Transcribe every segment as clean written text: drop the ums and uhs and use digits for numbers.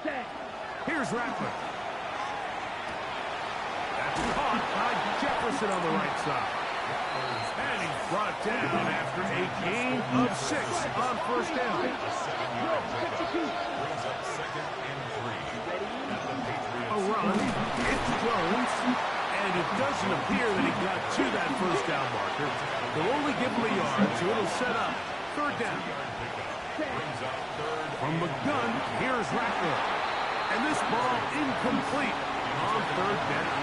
Here's Rattler. That's caught by Jefferson on the right side. And he's brought down after a gain of 6 on first down. A run. It's Jones. And it doesn't appear that he got to that first down marker. They'll only give him a yard, so it'll set up third down. From the gun, here's Rattler. And this ball incomplete on third down.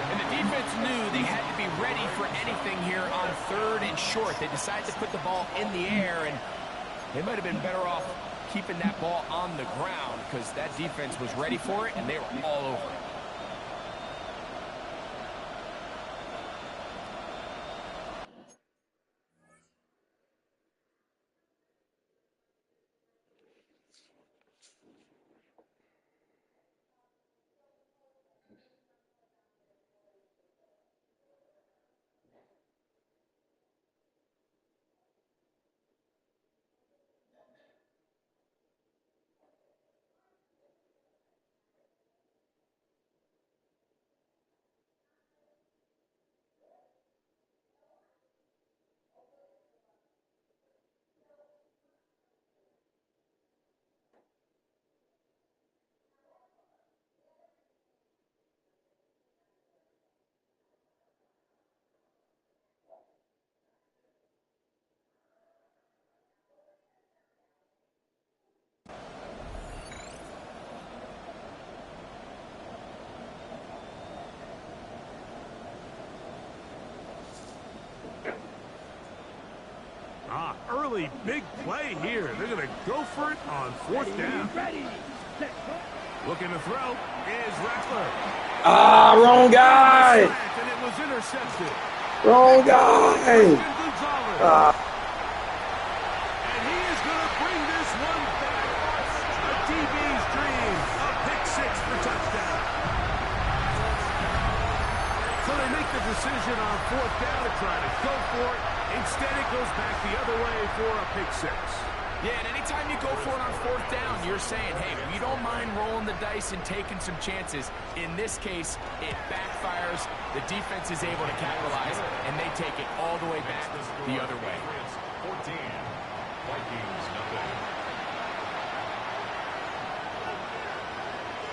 And the defense knew they had to be ready for anything here on third and short. They decided to put the ball in the air, and they might have been better off keeping that ball on the ground because that defense was ready for it, and they were all over it. Early big play here. They're going to go for it on fourth down. Looking to throw is Rattler. Wrong guy. And it was intercepted. Wrong guy. And he is going to bring this one back. A DB's dream. A pick 6 for touchdown. So they make the decision on fourth down to try to go for it. Instead, it goes back the other way for a pick 6. Yeah, and anytime you go for it on fourth down, you're saying, hey, we don't mind rolling the dice and taking some chances. In this case, it backfires. The defense is able to capitalize, and they take it all the way back the other way. 14. Vikings, nothing.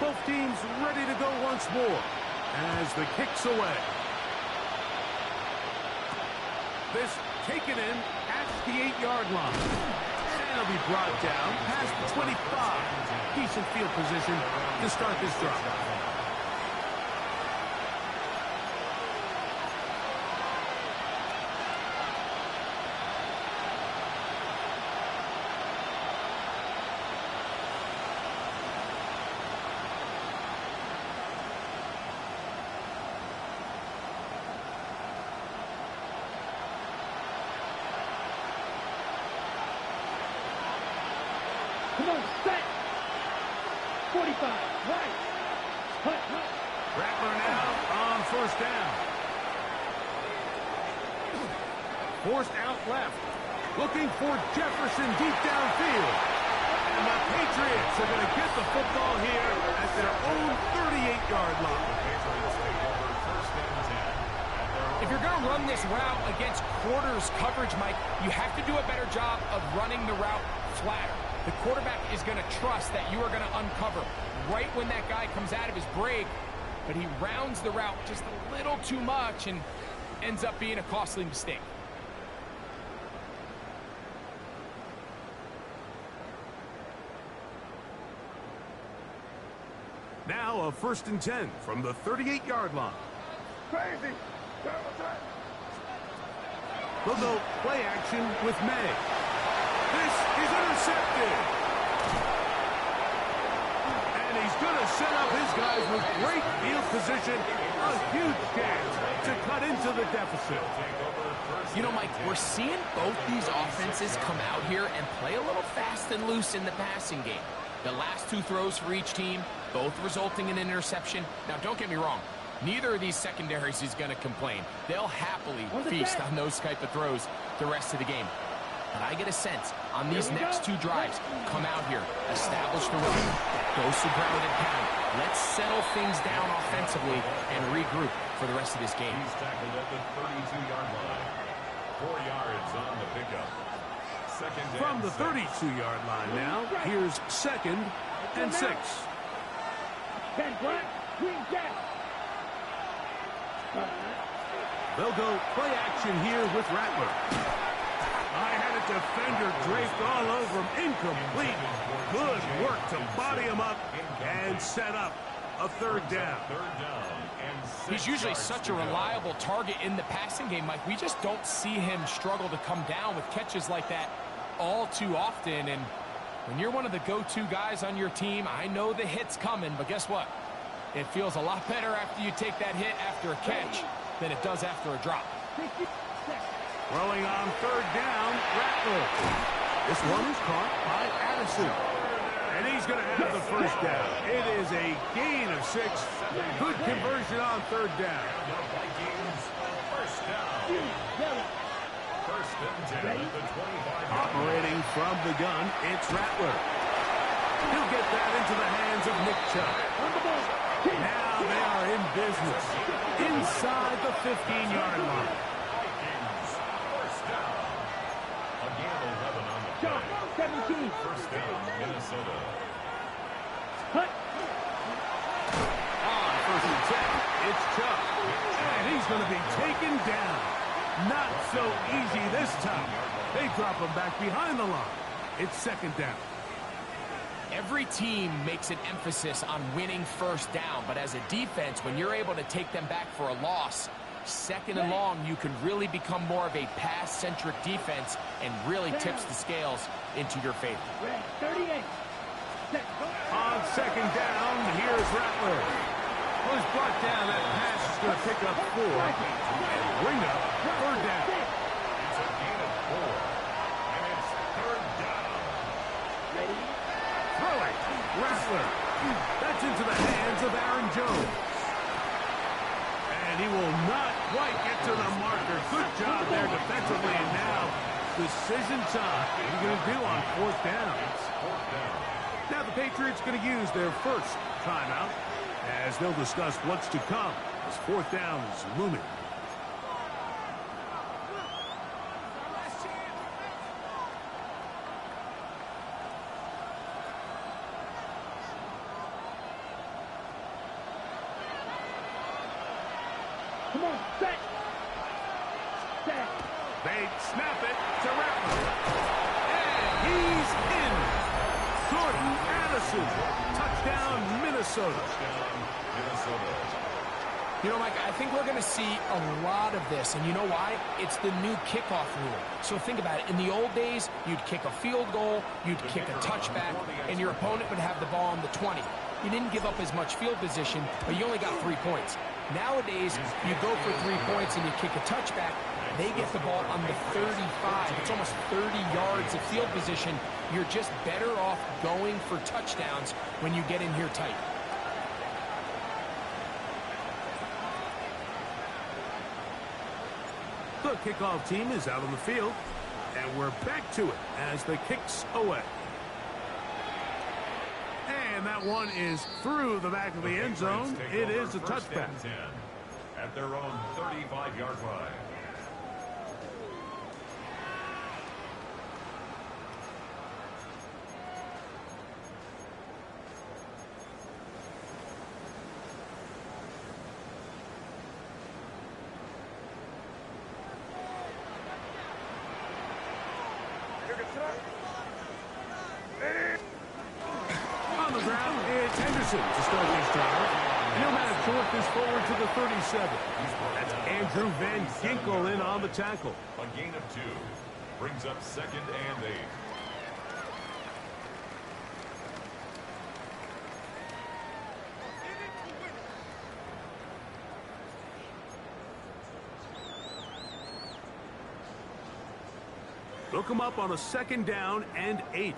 Both teams ready to go once more as the kick's away. This taken in at the 8-yard line. And it'll be brought down past the 25. Decent field position to start this drive. Come on, set. 45, right. Rattler now on first down. Forced out left. Looking for Jefferson deep downfield. And the Patriots are going to get the football here at their own 38-yard line. If you're going to run this route against quarters coverage, Mike, you have to do a better job of running the route flatter. The quarterback is going to trust that you are going to uncover right when that guy comes out of his break, but he rounds the route just a little too much and ends up being a costly mistake. Now a 1st and 10 from the 38-yard line. Crazy. They'll go play action with May. This is intercepted. And he's going to set up his guys with great field position. A huge chance to cut into the deficit. You know, Mike, we're seeing both these offenses come out here and play a little fast and loose in the passing game. The last 2 throws for each team, both resulting in an interception. Now, don't get me wrong. Neither of these secondaries is going to complain. They'll happily feast on those type of throws the rest of the game. But I get a sense on these next two drives, come out here, establish the run, goes to ground and pound. Let's settle things down offensively and regroup for the rest of this game. He's tackled at the 32-yard line. 4 yards on the pickup. Second From the 6. 32-yard line now, here's 2nd and 6. 10 black, green jack. They'll go play action here with Rattler. I had a defender draped all over him. Incomplete. Good work to body him up and set up a 3rd down. He's usually such a reliable target in the passing game, Mike. We just don't see him struggle to come down with catches like that all too often. And when you're one of the go-to guys on your team, I know the hit's coming, but guess what? It feels a lot better after you take that hit after a catch than it does after a drop. Throwing on 3rd down, Rattler. This one is caught by Addison. And he's going to have the 1st down. It is a gain of 6. Good conversion on 3rd down. The Vikings, 1st down. 1st and 10 at the 25. Operating from the gun, it's Rattler. He'll get that into the hands of Nick Chubb. Now they are in business. Inside the 15-yard line. Vikings, 1st down. A gain of 11 on the John, play. 17. 1st down, Minnesota. Cut. On 1st and 10, it's Chubb. And he's going to be taken down. Not so easy this time. They drop him back behind the line. It's 2nd down. Every team makes an emphasis on winning 1st down, but as a defense, when you're able to take them back for a loss, 2nd and long, you can really become more of a pass-centric defense and really tips the scales into your favor. 38. On 2nd down, here's Rattler. Who's brought down? That pass is going to pick up 4 and bring up 3rd down. It's a gain of 4. And it's 3rd down. Throwing, Rattler. That's into the hands of Aaron Jones. And he will not quite get to the marker. Good job there defensively. And now, decision time. What are you going to do on 4th down? It's 4th down. Now the Patriots going to use their 1st timeout as they'll discuss what's to come as 4th down is looming. Come on, set. Set. They snap it to Rattler. And he's in. Jordan Addison. Touchdown, Minnesota. Touchdown, Minnesota. You know, Mike, I think we're going to see a lot of this, and you know why? It's the new kickoff rule. So think about it. In the old days, you'd kick a field goal, you'd kick a touchback, and your opponent would have the ball on the 20. You didn't give up as much field position, but you only got 3 points. Nowadays, you go for 3 points and you kick a touchback, they get the ball on the 35. It's almost 30 yards of field position. You're just better off going for touchdowns when you get in here tight. The kickoff team is out on the field, and we're back to it as the kick's away. And that one is through the back of the end zone. It is a touchback. 10 at their own 35-yard line. On the ground, it's Henderson to start this drive. He'll manage to work this forward to the 37. That's Andrew Van Ginkel in on the tackle. A gain of 2 brings up 2nd and 8. Look him up on a 2nd down and 8.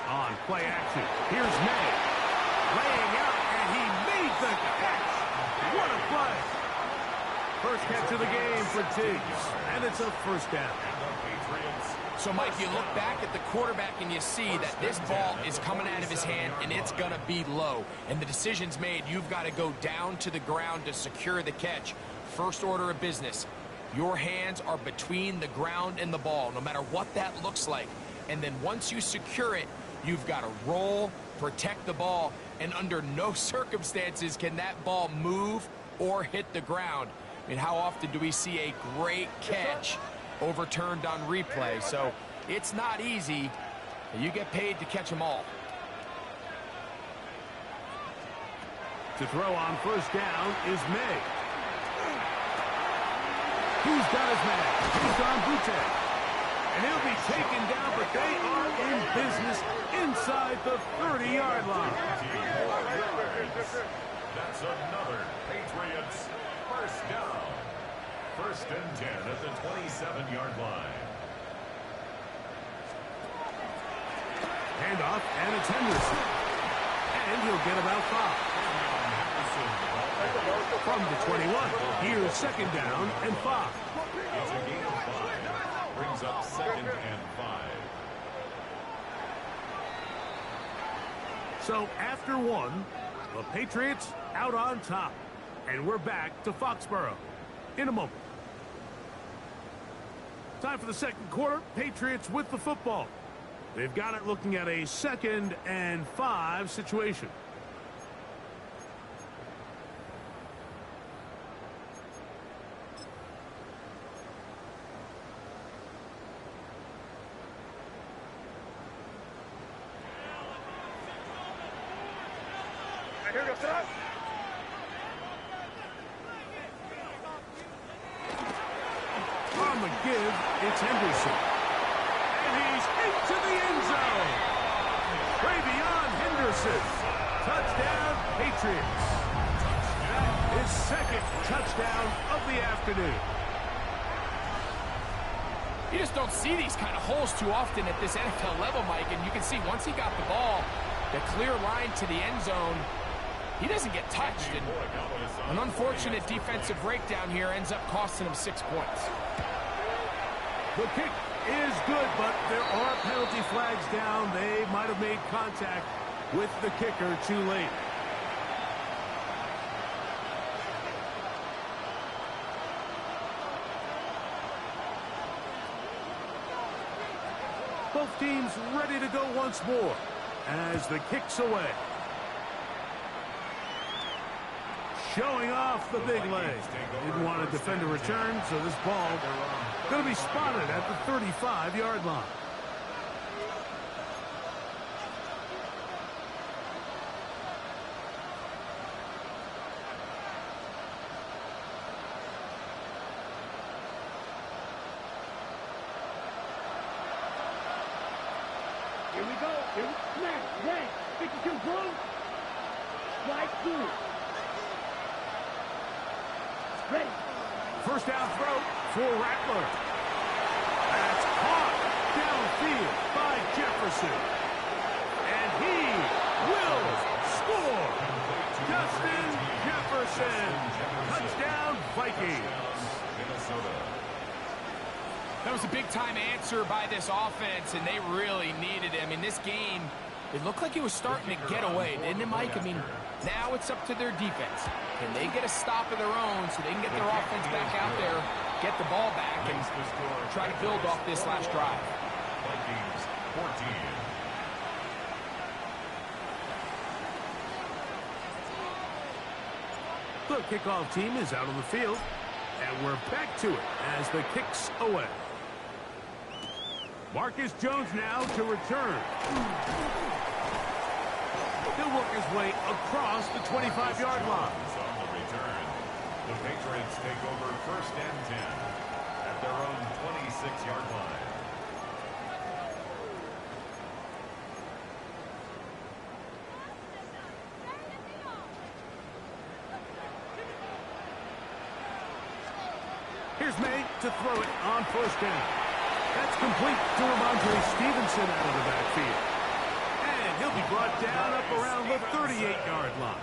On play action, here's May. Laying out, and he made the catch. What a play. First catch of the game for Diggs, and it's a first down. So, Mike, you look back at the quarterback and you see that this ball is coming out of his hand and it's going to be low. And the decision's made. You've got to go down to the ground to secure the catch. First order of business. Your hands are between the ground and the ball, no matter what that looks like. And then once you secure it, you've got to roll, protect the ball, and under no circumstances can that ball move or hit the ground. I mean, how often do we see a great catch overturned on replay? So it's not easy, and you get paid to catch them all. To throw on first down is May. He's got his man. He's on Butte. And he'll be taken down, but they are in business inside the 30-yard line. That's another Patriots first down. First and 10 at the 27-yard line. Handoff, and it's Henderson. And he'll get about 5. From the 21, here's second down and 5. It's a gain of 5. Brings up second and 5. So after one, the Patriots out on top. And we're back to Foxborough in a moment. Time for the second quarter. Patriots with the football. They've got it looking at a second and 5 situation. On the give, it's Henderson. And he's into the end zone. Way beyond Henderson. Touchdown, Patriots. His second touchdown of the afternoon. You just don't see these kind of holes too often at this NFL level, Mike. And you can see once he got the ball, the clear line to the end zone, he doesn't get touched. And an unfortunate defensive breakdown here ends up costing him 6 points. The kick is good, but there are penalty flags down. They might have made contact with the kicker too late. Both teams ready to go once more as the kick's away. Showing off the big leg. Didn't want to defend a return, so this ball going to be spotted at the 35-yard line. Here we go. Here we smash. Right. 52 blow. Strike 2. Ready. First down throw for Rattler. That's caught downfield by Jefferson. And he will score. Justin Jefferson. Touchdown, Vikings. That was a big-time answer by this offense, and they really needed it. I mean, this game, it looked like it was starting to get away, didn't it, Mike? I mean, now it's up to their defense. Can they get a stop of their own so they can get their offense back out there, get the ball back, and try to build off this last drive? Vikings 14. The kickoff team is out on the field, and we're back to it as the kick's away. Marcus Jones now to return. He'll work his way across the 25-yard line. On the return, the Patriots take over first and 10 at their own 26-yard line. Here's May to throw it on first down. That's complete to Ramondre Stevenson out of the backfield. And he'll be brought down up around the 38-yard line.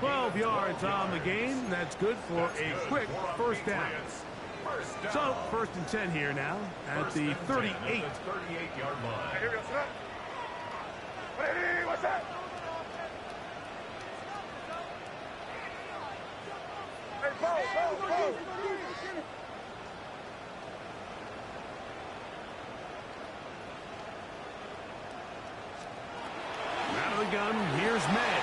12 yards on the game. That's good for a quick first down. So, first and 10 here now at the 38. 38-yard line. Hey, what's that? Hey, go. Out of the gun, here's May.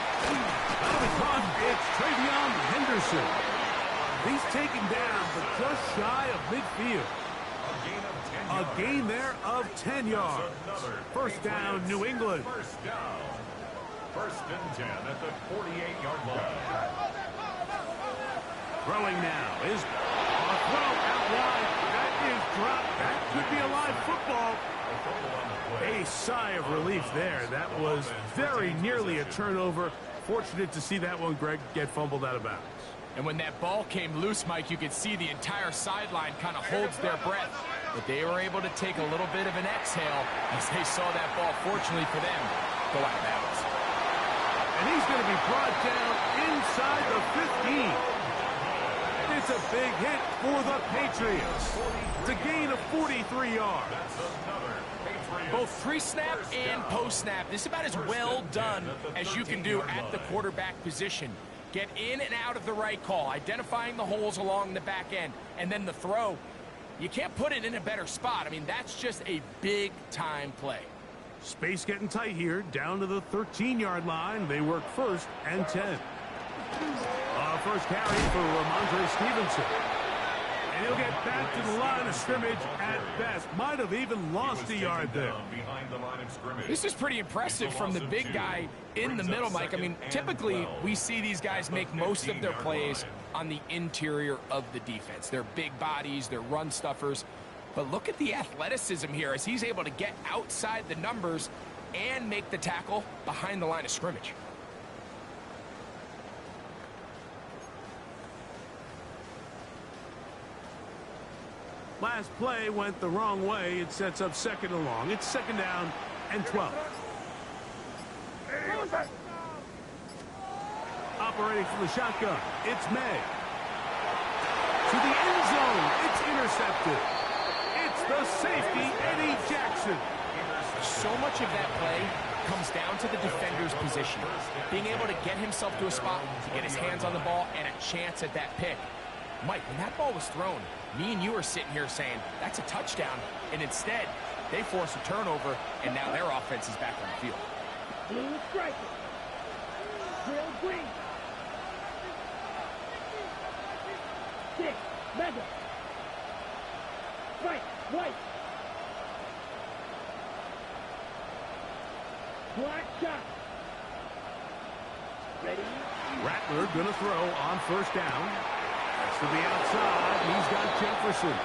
Out of the caught, it's Travion Henderson. He's taken down, but just shy of midfield. A gain there of 10 yards. First down, New England. First down. First and 10 at the 48-yard line. Throwing now is a throw out wide. That is dropped. That could be a live football. A sigh of relief there. That was very nearly a turnover. Fortunate to see that one, Greg, get fumbled out of bounds. And when that ball came loose, Mike, you could see the entire sideline kind of holds their breath. But they were able to take a little bit of an exhale as they saw that ball, fortunately for them, go out of bounds. And he's going to be brought down inside the 15. It's a big hit for the Patriots. It's a gain of 43 yards. Both pre-snap and post-snap, this is about as well done as you can do at the quarterback position. Get in and out of the right call, identifying the holes along the back end, and then the throw. You can't put it in a better spot. I mean, that's just a big-time play. Space getting tight here, down to the 13-yard line. They work first and 10. First carry for Ramondre Stevenson. And he'll get back to the line of scrimmage at best. Might have even lost a yard there. This is pretty impressive from the big guy in the middle, Mike. I mean, typically we see these guys make most of their plays on the interior of the defense. They're big bodies, they're run stuffers. But look at the athleticism here as he's able to get outside the numbers and make the tackle behind the line of scrimmage. Last play went the wrong way. It sets up second and long. It's second down and 12. Operating from the shotgun, it's May. To the end zone, it's intercepted. It's the safety, Eddie Jackson. So much of that play comes down to the defender's position. Being able to get himself to a spot, to get his hands on the ball, and a chance at that pick. Mike, when that ball was thrown, me and you are sitting here saying, that's a touchdown. And instead, they force a turnover, and now their offense is back on the field. Blue striker. Drill green. 6, mega. Right, white. Black shot. Ready? Rattler gonna throw on first down. That's to the outside. He's got Jefferson.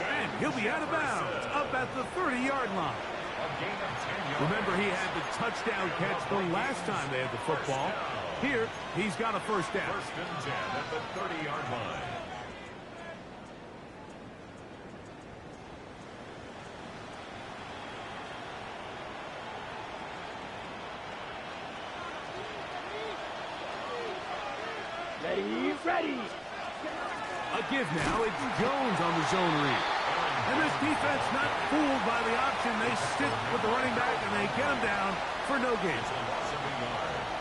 And he'll be out of bounds up at the 30-yard line. Remember, he had the touchdown catch the last time they had the football. Here, he's got a first down. First and 10 at the 30-yard line. Ready. A give now. It's Jones on the zone read. And this defense not fooled by the option. They stick with the running back, and they get him down for no gain.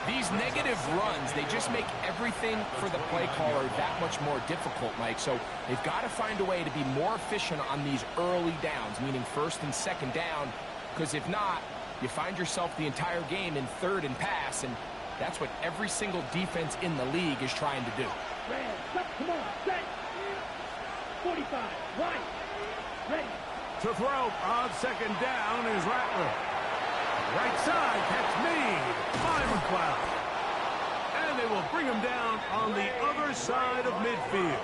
These negative runs, they just make everything for the play caller that much more difficult, Mike. So they've got to find a way to be more efficient on these early downs, meaning first and second down, because if not, you find yourself the entire game in third and pass, and that's what every single defense in the league is trying to do. Come on, set. 45, right. Ready. To throw on second down is Rattler. Right side, catch made by McLeod. And they will bring him down on the other side of midfield.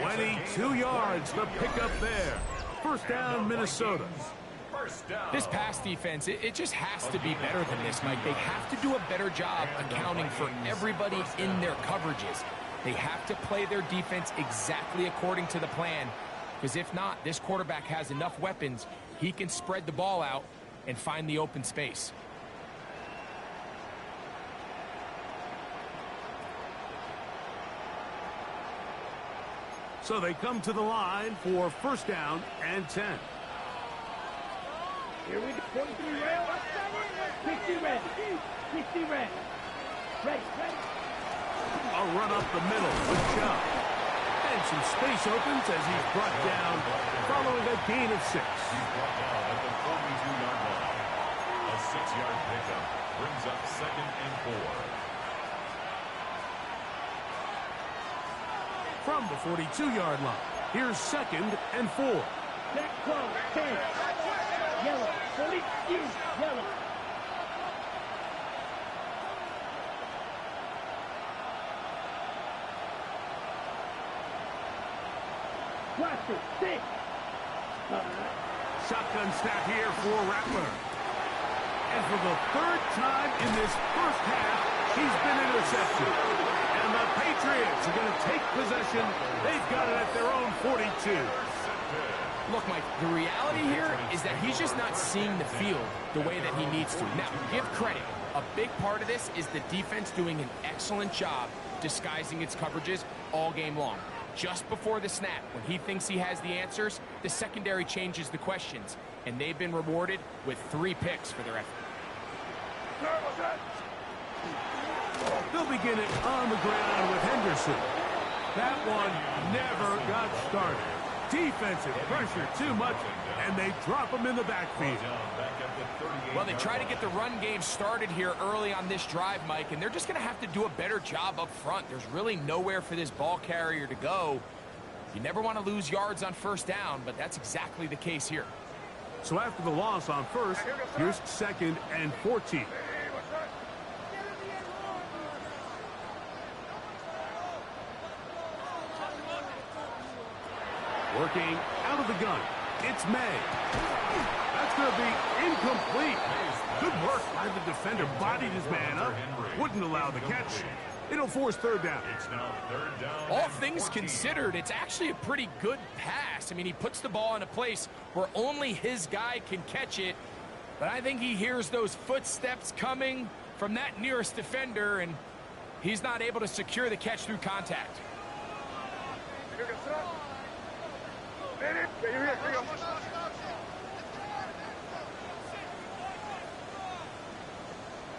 22 yards to pick up there. First down, Minnesota. This pass defense, it just has to be better than this, Mike. They have to do a better job accounting for everybody in their coverages. They have to play their defense exactly according to the plan, because if not, this quarterback has enough weapons, he can spread the ball out and find the open space. So they come to the line for first down and 10. Here we go. 43 red. 60 red. 60 red. Ready. A run up the middle with Chubb. And some space opens as he's brought down following a gain of 6. He's brought down at the 42-yard line. A 6-yard pickup brings up 2nd and 4. From the 42-yard line, here's 2nd and 4. Back 12. 10. Yellow. 40. Yellow. Blaster. 6. Shotgun snap here for Rattler. And for the 3rd time in this first half, he's been intercepted. And the Patriots are going to take possession. They've got it at their own 42. Look, Mike, the reality here is that he's just not seeing the field the way that he needs to. Now, give credit. A big part of this is the defense doing an excellent job disguising its coverages all game long. Just before the snap, when he thinks he has the answers, the secondary changes the questions, and they've been rewarded with 3 picks for their effort. They'll begin it on the ground with Henderson. That one never got started. Defensive pressure too much, and they drop him in the backfield. Well, they try to get the run game started here early on this drive, Mike, and they're just going to have to do a better job up front. There's really nowhere for this ball carrier to go. You never want to lose yards on first down, but that's exactly the case here. So after the loss on first, here's 2nd and 14. Working out of the gun, it's May. That's going to be incomplete. Good work by the defender. Bodied his man up. Wouldn't allow the catch. It'll force 3rd down. It's now 3rd down. All things considered, it's actually a pretty good pass. I mean, he puts the ball in a place where only his guy can catch it. But I think he hears those footsteps coming from that nearest defender, and he's not able to secure the catch through contact.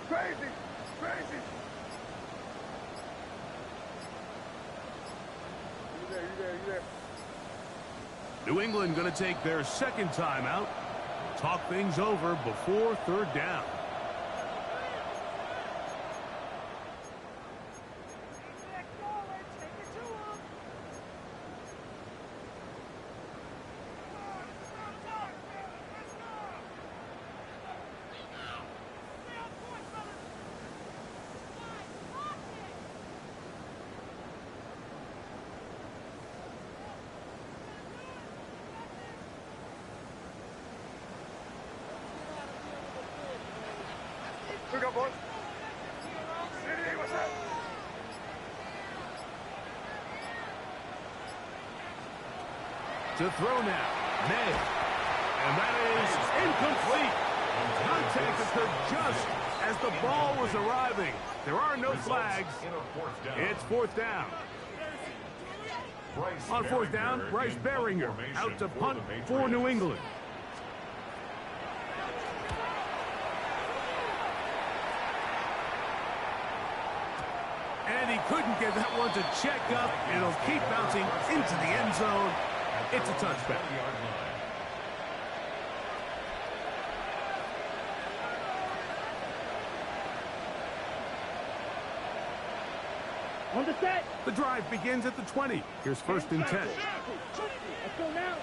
Crazy. You there. New England going to take their 2nd timeout. Talk things over before 3rd down. To throw now, May. And that is incomplete. Contact occurred just as the ball was arriving. There are no flags. It's 4th down. On 4th down, Bryce Beringer out to punt for New England. And he couldn't get that one to check up. It'll keep bouncing into the end zone. It's a touchback. On the set. The drive begins at the 20. Here's 1st and 10. Let's go now.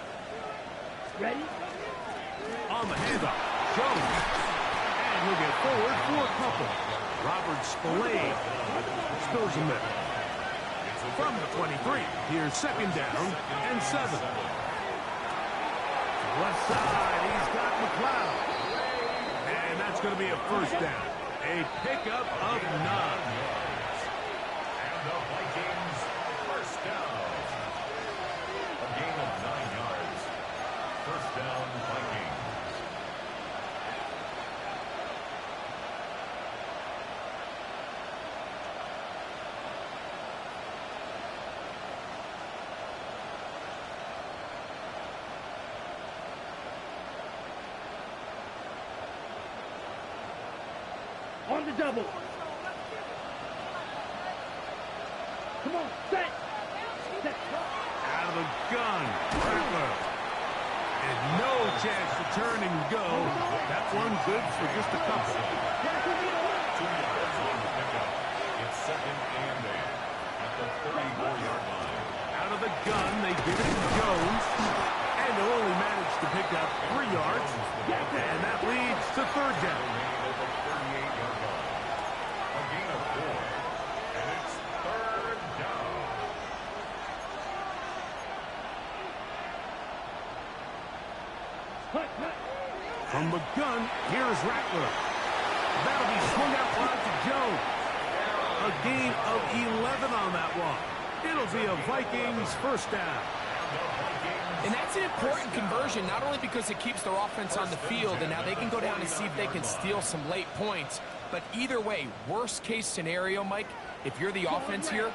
Ready? On the handoff, Jones. And he'll get forward for a couple. Robert Spillane spills him there. From the 23, here's 2nd down and 7. Left side, he's got McLeod. And that's going to be a 1st down. A pickup of 9. And the Vikings, 1st down. A gain of 9 yards. 1st down, Vikings. on the double. Come on, set. Set. Out of the gun. Rattler. And no chance to turn and go. That one good for just a couple. 2 yards on the pickup. It's 2nd and 8 at the 34-yard line. Out of the gun, they give it to Jones. And they'll only manage to pick up 3 yards. And that leads to 3rd down. At the 38-yard line. A gain of 4. And it's 3rd down. Hut, hut. From the gun, here's Rattler. That'll be swung out wide to Jones. A gain of 11 on that one. It'll be a Vikings 1st down. And that's an important conversion, not only because it keeps their offense on the field, and now they can go down and see if they can steal some late points. But either way, worst case scenario, Mike, if you're the offense here,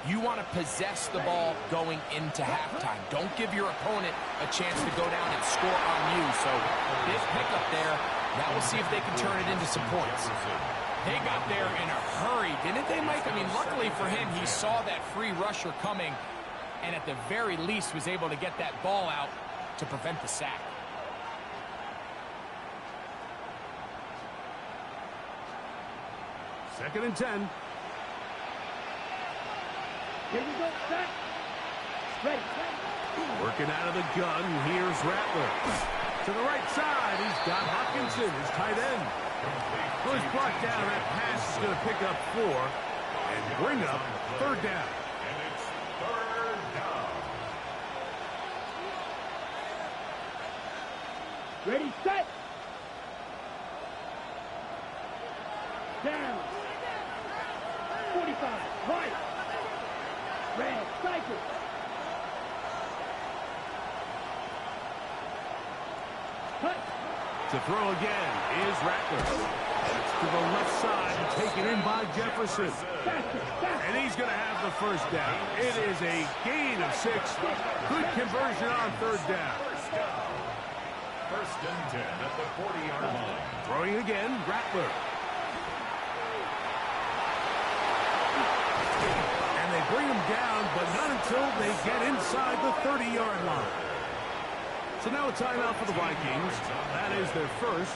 you want to possess the ball going into halftime. Don't give your opponent a chance to go down and score on you. So big pickup there. Now we'll see if they can turn it into some points. They got there in a hurry, didn't they, Mike? I mean, luckily for him, he saw that free rusher coming, and at the very least was able to get that ball out to prevent the sack. Second and 10. Here we go, set. Ready. Working out of the gun, here's Rattler. To the right side, he's got Hopkinson, his tight end. Well, he's brought down. That pass is going to pick up 4 and bring up 3rd down. And it's 3rd down. Ready, set. Down. 45, right. Red, cycle. Hut. To throw again is Rattler. It's to the left side and taken in by Jefferson. Faster, faster. And he's going to have the 1st down. It is a gain of 6. Good conversion on 3rd down. 1st and 10 at the 40-yard line. Throwing again, Rattler. And they bring him down, but not until they get inside the 30-yard line. So now a timeout for the Vikings. That is their first,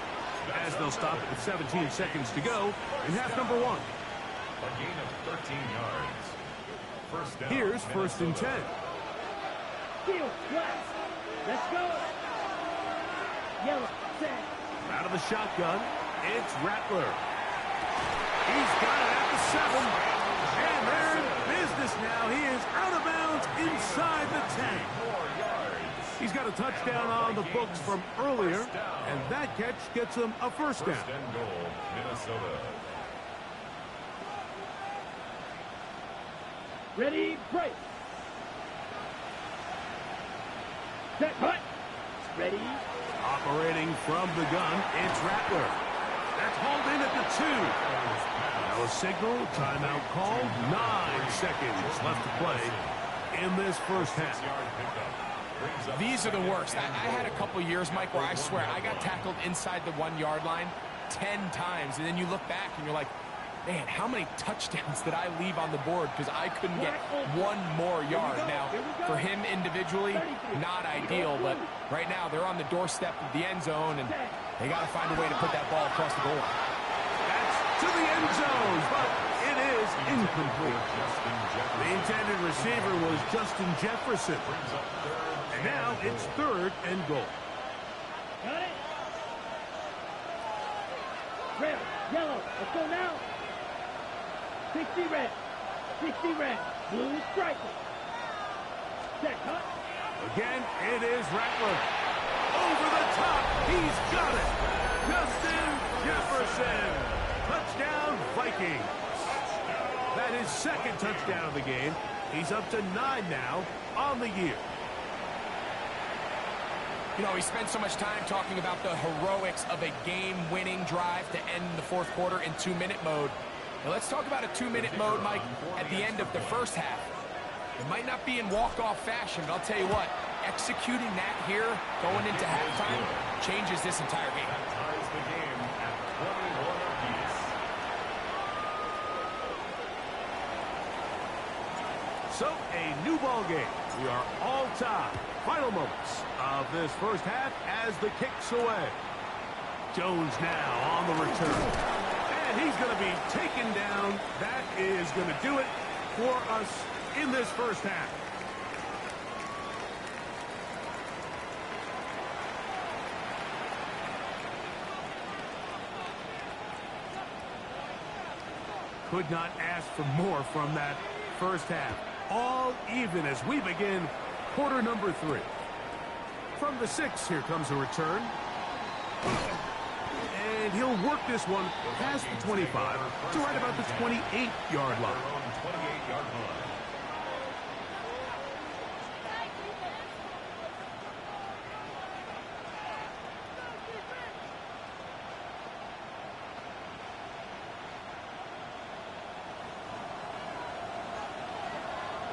as they'll stop it with 17 seconds to go in half number 1. A gain of 13 yards. 1st down. Here's 1st and 10. Field, flat. Let's go. Yellow, set. Out of the shotgun, it's Rattler. He's got it at the 7. And they're in business now. He is out of bounds inside the 10. 4 yards. He's got a touchdown on the books from earlier, and that catch gets him a 1st down. 1st and goal, Minnesota. Ready, break. Set, hut. Ready. Operating from the gun, it's Rattler. That's hauled in at the 2. Now a signal, timeout called. 9 seconds left to play in this 1st half. These are the worst. I had a couple years, Mike, where I swear I got tackled inside the 1-yard line 10 times, and then you look back and you're like, man, how many touchdowns did I leave on the board because I couldn't get one more yard? Now, for him individually, not ideal, but right now they're on the doorstep of the end zone, and they got to find a way to put that ball across the goal line. That's to the end zone, but it is incomplete. The intended receiver was Justin Jefferson. And now it's 3rd and goal. Got it. Red, yellow. Let's go now. 60 red. 60 red. Blue striker. Set, hut. Again, it is Rattler. Over the top. He's got it. Justin Jefferson. Touchdown, Vikings. That is 2nd touchdown of the game. He's up to 9 now on the year. You know, we spent so much time talking about the heroics of a game-winning drive to end the 4th quarter in 2-minute mode. Now let's talk about a 2-minute mode, Mike, at the end of the 1st half. It might not be in walk-off fashion, but I'll tell you what, executing that here, going into halftime, changes this entire game. That ties the game at 21 apiece. a new ball game. We are all tied. Final moments of this first half as the kick's away. Jones now on the return. And he's going to be taken down. That is going to do it for us in this first half. Could not ask for more from that first half. All even as we begin quarter number 3. From the 6, here comes a return. And he'll work this one past the 25 to right about the 28-yard line. 28-yard line.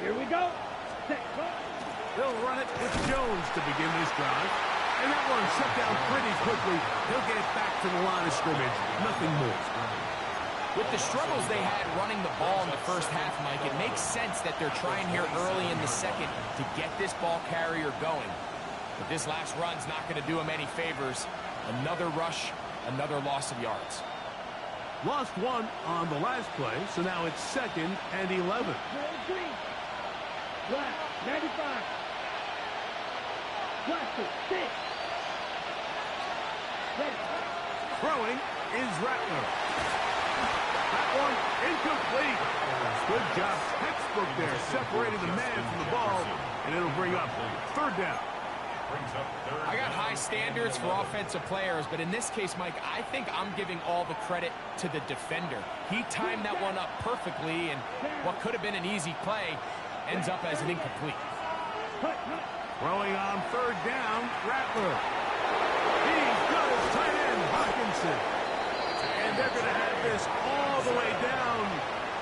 Here we go. Set, go. They'll run it with Jones to begin this drive. And that one shut down pretty quickly. He'll get it back to the line of scrimmage. Nothing more. With the struggles they had running the ball in the first half, Mike, it makes sense that they're trying here early in the second to get this ball carrier going. But this last run's not going to do him any favors. Another rush, another loss of yards. Lost one on the last play, so now it's 2nd and 11. Black, 95. Blaster, 6. Ready. Throwing is Rattler. That one incomplete. Good job. Textbook there. Separated the man from the ball, and it'll bring up 3rd down. I got high standards for offensive players, but in this case, Mike, I think I'm giving all the credit to the defender. He timed that one up perfectly, and what could have been an easy play ends up as an incomplete. Throwing on 3rd down, Rattler. He's got his tight end, Hawkinson. And they're going to have this all the way down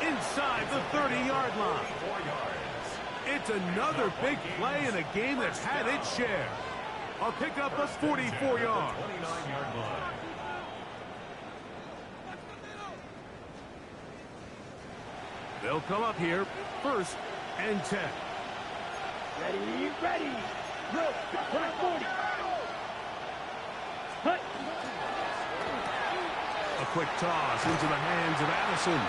inside the 30-yard line. 4 yards. It's another big play in a game that's had its share. A pickup of 44 yards. 29-yard line. They'll come up here, 1st and 10. Ready, ready. Go. Black 40. Hut. A quick toss into the hands of Addison.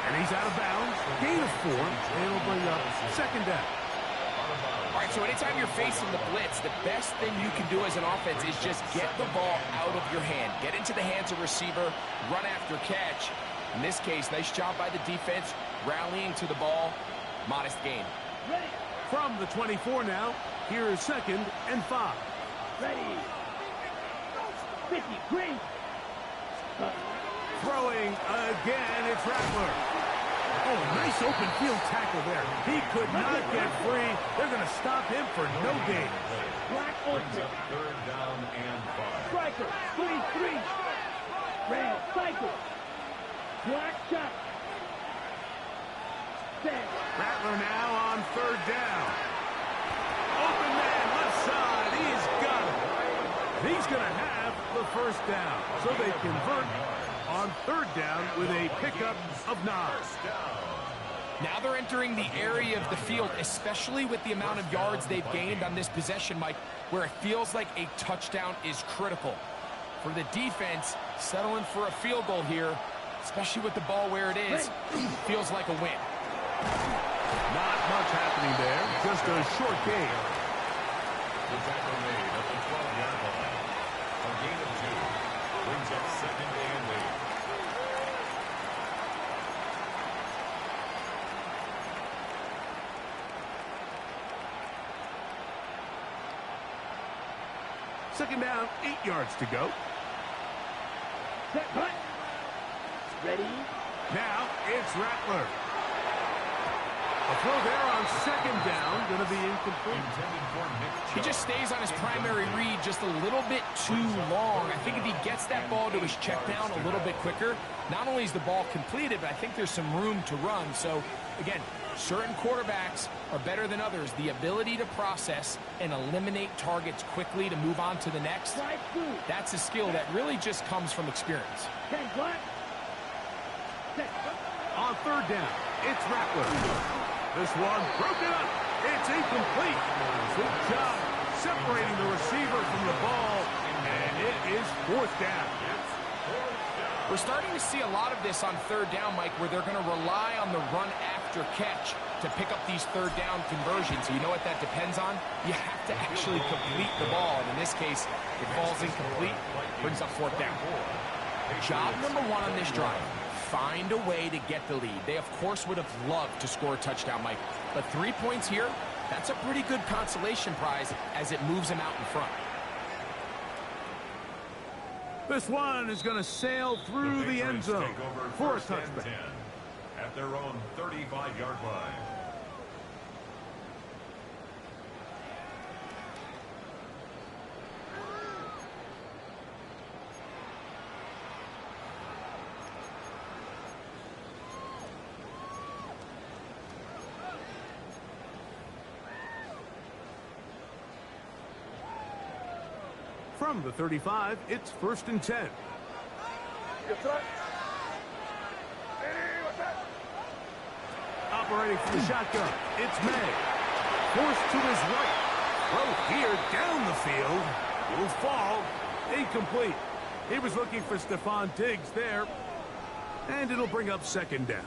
And he's out of bounds. Gain of 4. And it'll bring up 2nd down. All right, so anytime you're facing the blitz, the best thing you can do as an offense is just get the ball out of your hand. Get into the hands of receiver, run after catch. In this case, nice job by the defense, rallying to the ball. Modest gain. Ready. From the 24 now, here is 2nd and 5. Ready. 50. Green. Throwing again, it's Rattler. Oh, nice open field tackle there. He could not get free. They're going to stop him for no gain. Black Brings ultra. up 3rd down and 5. Striker. 3-3. Red. Cycle. Black shot. Set. Rattler now on 3rd down. Open man, left side. He's got it. He's going to have the 1st down. So they convert on 3rd down with a pickup of 9. Now they're entering the area of the field, especially with the amount of yards they've gained on this possession, Mike, where it feels like a touchdown is critical. For the defense, settling for a field goal here, especially with the ball where it is, feels like a win. Not much happening there. Just a short gain. The tackle made at the 12-yard line. A gain of 2. Brings up 2nd and 8. Second down, 8 yards to go. Set. Hut. Ready. Now it's Rattler. A throw there on 2nd down, going to be incomplete. Intended for Nick He just stays on his primary read just a little bit too long. I think if he gets that ball to his check down a little bit quicker, not only is the ball completed, but I think there's some room to run. So, again, certain quarterbacks are better than others. The ability to process and eliminate targets quickly to move on to the next, Strike 2. that's a skill that really just comes from experience. 10. Black. Set. On 3rd down, it's Rattler. This one broken up. It's incomplete. Good job separating the receiver from the ball, and it is fourth down. We're starting to see a lot of this on third down, Mike, where they're going to rely on the run after catch to pick up these third down conversions. You know what that depends on? You have to actually complete the ball, and in this case, it falls incomplete, brings up fourth down. Job number one on this drive, find a way to get the lead. They, of course, would have loved to score a touchdown, Mike, but 3 points here, that's a pretty good consolation prize as it moves them out in front. This one is going to sail through the end zone for a touchback. At their own 35-yard line. From the 35, it's 1st and 10. Operating from the shotgun, it's May. Forced to his right. Throw here down the field. Will fall. Incomplete. He was looking for Stephon Diggs there. And it'll bring up 2nd down.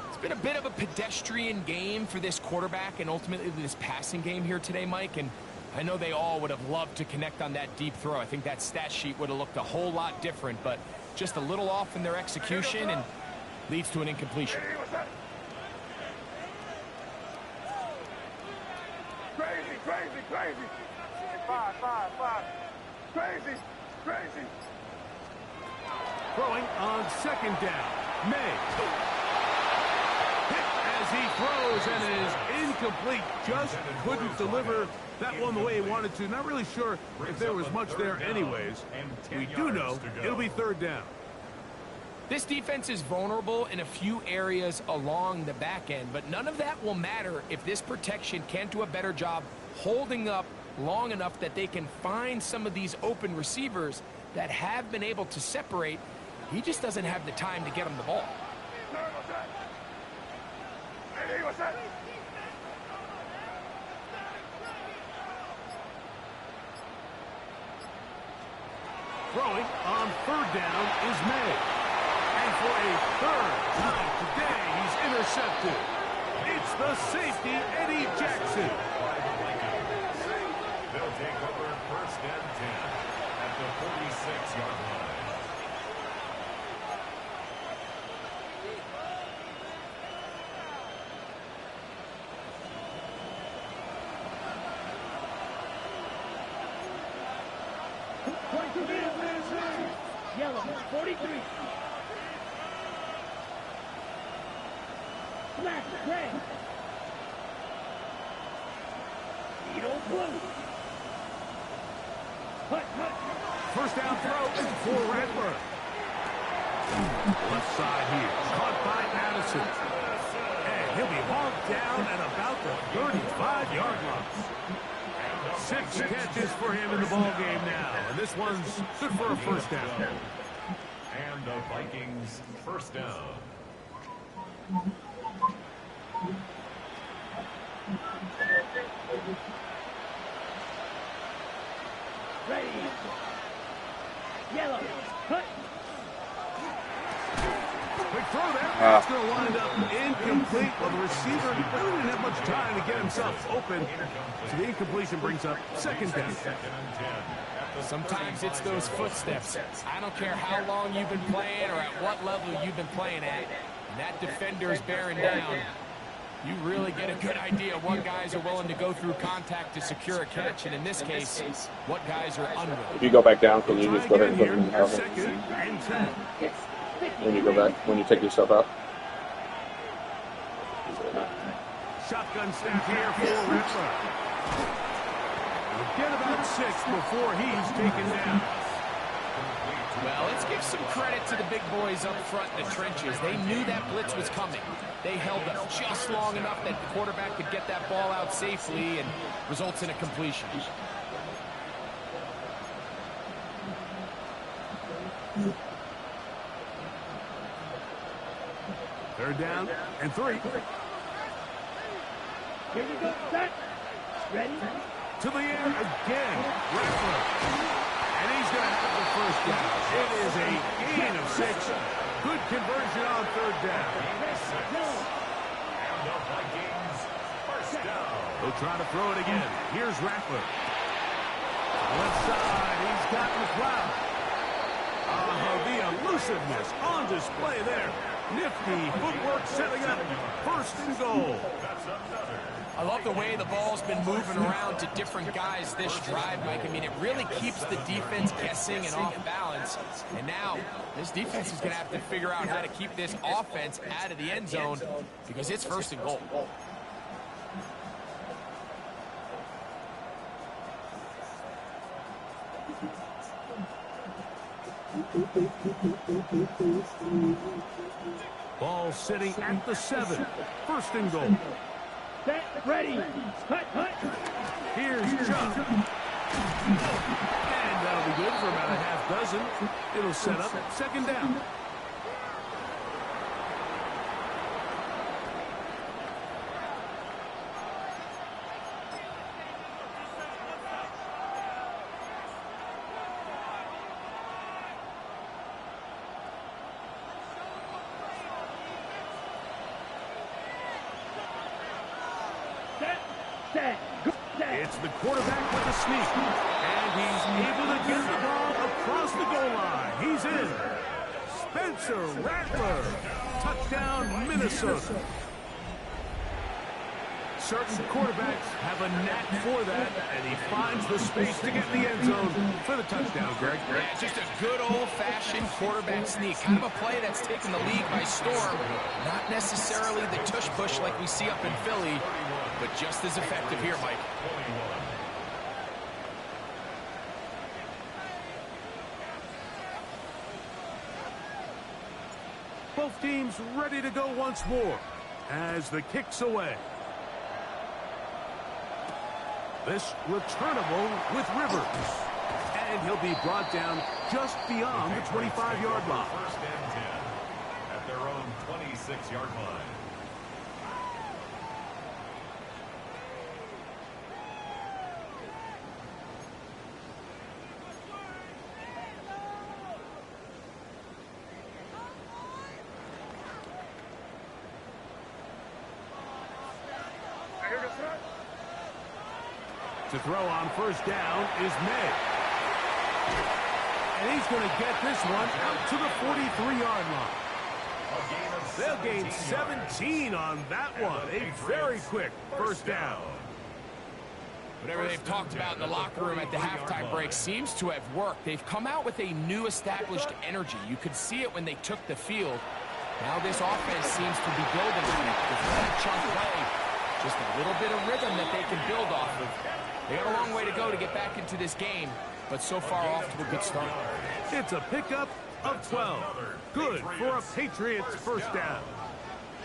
It's been a bit of a pedestrian game for this quarterback and ultimately this passing game here today, Mike. And I know they all would have loved to connect on that deep throw. I think that stat sheet would have looked a whole lot different, but just a little off in their execution and leads to an incompletion. Crazy. 5. Crazy. Throwing on 2nd down. May. Hit as he throws and it is incomplete. Just couldn't deliver that one the way he wanted to. Not really sure if there was much there anyways. We do know it'll be 3rd down. This defense is vulnerable in a few areas along the back end, but none of that will matter if this protection can't do a better job holding up long enough that they can find some of these open receivers that have been able to separate. He just doesn't have the time to get them the ball. Throwing on 3rd down is May. And for a 3rd time today, he's intercepted. It's the safety, Eddie Jackson. They'll take over 1st and 10 at the 46-yard line. Yellow, 43. Black, red. Needle, blue. Hut. 1st down throw for Rattler. Left side here. Caught by Madison. And he'll be hauled down at about the 35-yard line. 6 catches for him in the ball game now. And this one's good for a 1st down. And the Vikings 1st down. Ready. Yellow, hut. Quick throw there. That's going to wind up incomplete. Well, the receiver really didn't have much time to get himself open. So the incompletion brings up 2nd down. Sometimes it's those footsteps. I don't care how long you've been playing or at what level you've been playing at. And that defender is bearing down. You really get a good idea of what guys are willing to go through contact to secure a catch. And in this case, what guys are unwilling. If you go back down, can you just go ahead and put it in the cover? 2nd and 10. When you go back, when you take yourself out. Shotgun snap here for Rattler. We'll get about 6 before he's taken down. Well, let's give some credit to the big boys up front in the trenches. They knew that blitz was coming. They held up just long enough that the quarterback could get that ball out safely and results in a completion. 3rd down and 3. Here we go. Set. Ready? To the air again. Rattler. And he's going to have the first down. It is a gain of 6. Good conversion on third down. And the Vikings, first down. They'll try to throw it again. Here's Rattler. Left side. He's got McLeod. The elusiveness on display there. Nifty footwork setting up first and goal. I love the way the ball's been moving around to different guys this drive, Mike. I mean, it really keeps the defense guessing and off balance. And now, this defense is going to have to figure out how to keep this offense out of the end zone because it's first and goal. Ball sitting at the 7. First and goal. Set. Ready. Hut. Here's Chuck. And that'll be good for about a half dozen. It'll set up second down. It's the quarterback with the sneak. And he's able to get the ball across the goal line. He's in. Spencer Rattler. Touchdown, Minnesota. Certain quarterbacks have a knack for that, and he finds the space to get in the end zone for the touchdown, Greg. Yeah, just a good old-fashioned quarterback sneak. Kind of a play that's taken the league by storm. Not necessarily the tush-push like we see up in Philly, but just as effective here, Mike. Both teams ready to go once more as the kick's away. This returnable with Rivers. And he'll be brought down just beyond the 25-yard line. First and 10 at their own 26-yard line. To throw on first down is May. And he's going to get this one out to the 43-yard line. They'll gain 17 on that one. A very quick first down. Whatever they've talked about in the locker room at the halftime break seems to have worked. They've come out with a new established energy. You could see it when they took the field. Now this offense seems to be building on it. With that chunk play, just a little bit of rhythm that they can build off of. They got a long way to go to get back into this game, but so far off to a good start. It's a pickup of 12. Good for a Patriots first down.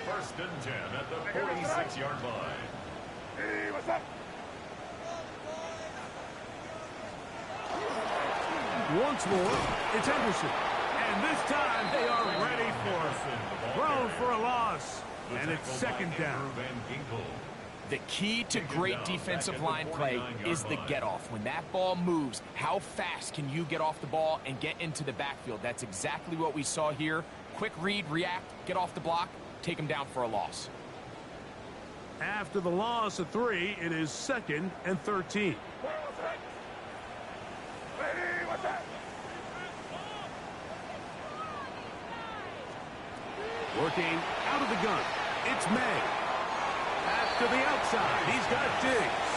First and 10 at the 46-yard line. Hey, what's up? Once more, it's Anderson. And this time they are ready for it. Thrown for a loss. And it's second down. The key to great defensive line play is the get-off. When that ball moves, how fast can you get off the ball and get into the backfield? That's exactly what we saw here. Quick read, react, get off the block, take them down for a loss. After the loss of 3, it is second and 13. Working out of the gun. It's May. To the outside, he's got Diggs.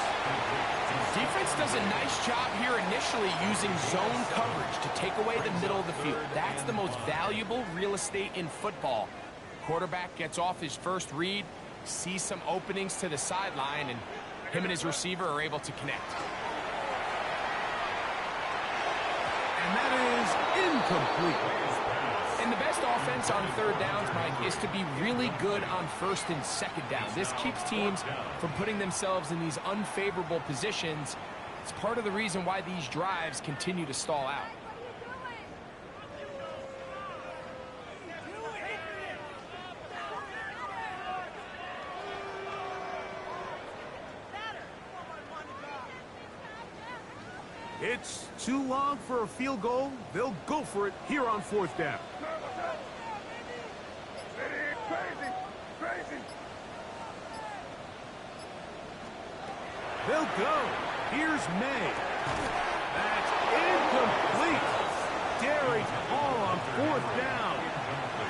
Defense does a nice job here initially using zone coverage to take away the middle of the field. That's the most valuable real estate in football. Quarterback gets off his first read, sees some openings to the sideline, and him and his receiver are able to connect. And that is incomplete. And the best offense on third downs, Mike, is to be really good on first and second down. This keeps teams from putting themselves in these unfavorable positions. It's part of the reason why these drives continue to stall out. It's too long for a field goal. They'll go for it here on 4th down. They'll go. Here's May. That's incomplete. Daring ball on 4th down.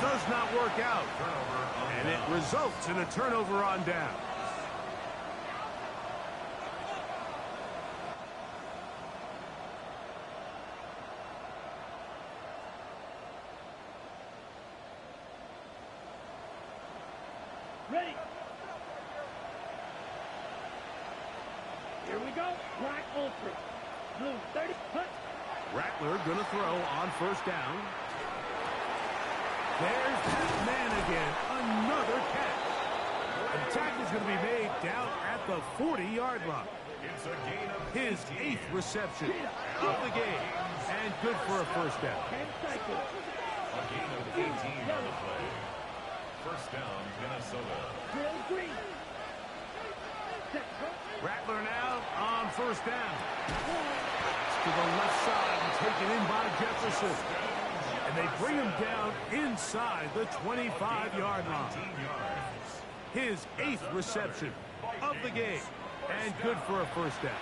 Does not work out. And it results in a turnover on down. Ready. Here we go. Black Ultra. Blue 30. Cut. Rattler gonna throw on 1st down. There's that man again. Another catch. The tackle's gonna be made down at the 40-yard line. It's a gain of His 8th reception of the game. And good for a 1st down. 10 cycles. a gain of 18 on the play. 1st down, Minnesota. Drill green. Set. Rattler now on 1st down. To the left side and taken in by Jefferson. And they bring him down inside the 25-yard line. 19 yards. His 8th reception of the game. And good for a 1st down.